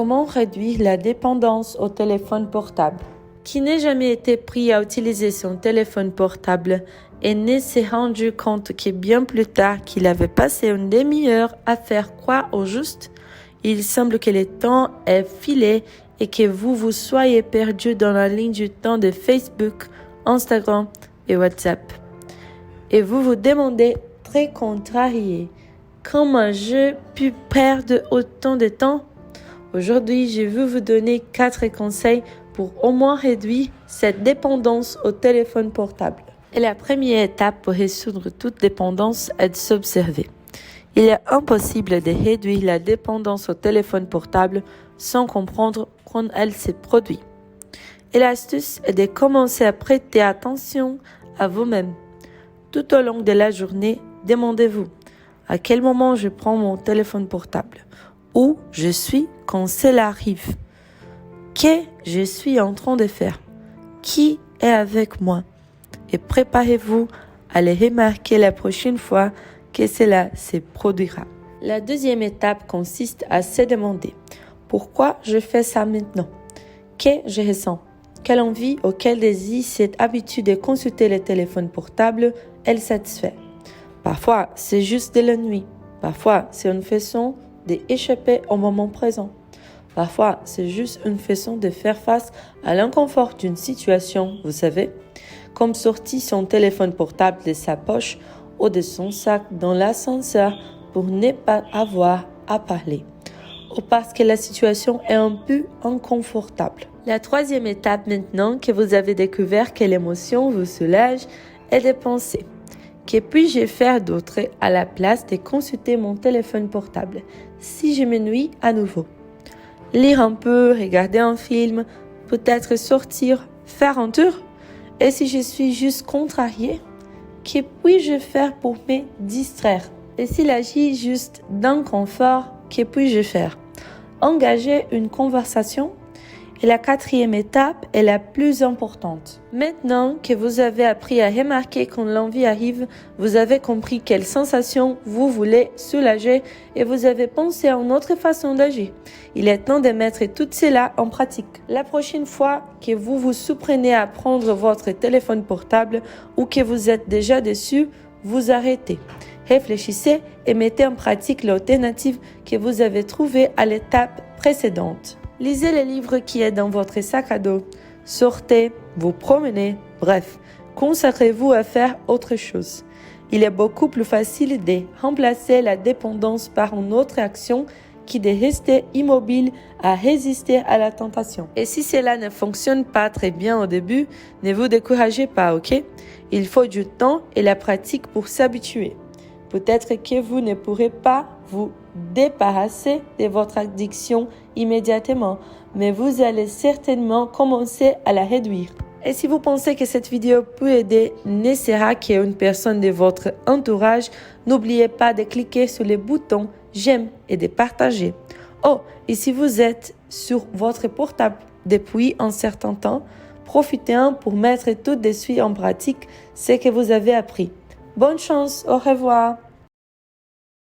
Comment réduire la dépendance au téléphone portable? Qui n'a jamais été pris à utiliser son téléphone portable et ne s'est rendu compte que bien plus tard qu'il avait passé une demi-heure à faire quoi au juste? Il semble que le temps ait filé et que vous soyez perdu dans la ligne du temps de Facebook, Instagram et WhatsApp. Et vous vous demandez, très contrarié, comment j'ai pu perdre autant de temps? Aujourd'hui, je vais vous donner 4 conseils pour au moins réduire cette dépendance au téléphone portable. Et la première étape pour résoudre toute dépendance est de s'observer. Il est impossible de réduire la dépendance au téléphone portable sans comprendre quand elle se produit. Et l'astuce est de commencer à prêter attention à vous-même. Tout au long de la journée, demandez-vous à quel moment je prends mon téléphone portable, où je suis quand cela arrive, que je suis en train de faire, qui est avec moi, et préparez-vous à les remarquer la prochaine fois que cela se produira. La deuxième étape consiste à se demander pourquoi je fais ça maintenant, que je ressens, quelle envie ou quel désir cette habitude de consulter le téléphone portable elle satisfait. Parfois, c'est juste de l'ennui. Parfois, c'est une façon d'échapper au moment présent. Parfois, c'est juste une façon de faire face à l'inconfort d'une situation, vous savez, comme sortir son téléphone portable de sa poche ou de son sac dans l'ascenseur pour ne pas avoir à parler, ou parce que la situation est un peu inconfortable. La troisième étape maintenant que vous avez découvert que l'émotion vous soulage est de penser. Que puis-je faire d'autre à la place de consulter mon téléphone portable si je m'ennuie à nouveau? Lire un peu, regarder un film, peut-être sortir, faire un tour? Et si je suis juste contrariée, que puis-je faire pour me distraire? Et s'il agit juste d'inconfort, que puis-je faire? Engager une conversation? Et la quatrième étape est la plus importante. Maintenant que vous avez appris à remarquer quand l'envie arrive, vous avez compris quelle sensation vous voulez soulager et vous avez pensé à une autre façon d'agir. Il est temps de mettre tout cela en pratique. La prochaine fois que vous vous surprenez à prendre votre téléphone portable ou que vous êtes déjà dessus, vous arrêtez. Réfléchissez et mettez en pratique l'alternative que vous avez trouvée à l'étape précédente. Lisez les livres qui est dans votre sac à dos. Sortez, vous promenez, bref, consacrez-vous à faire autre chose. Il est beaucoup plus facile de remplacer la dépendance par une autre action que de rester immobile à résister à la tentation. Et si cela ne fonctionne pas très bien au début, ne vous découragez pas, ok? Il faut du temps et la pratique pour s'habituer. Peut-être que vous ne pourrez pas vous débarrasser de votre addiction immédiatement, mais vous allez certainement commencer à la réduire. Et si vous pensez que cette vidéo peut aider Nessera, qui est une personne de votre entourage, n'oubliez pas de cliquer sur le bouton j'aime et de partager. Oh, et si vous êtes sur votre portable depuis un certain temps, profitez-en pour mettre tout de suite en pratique ce que vous avez appris. Bonne chance, au revoir.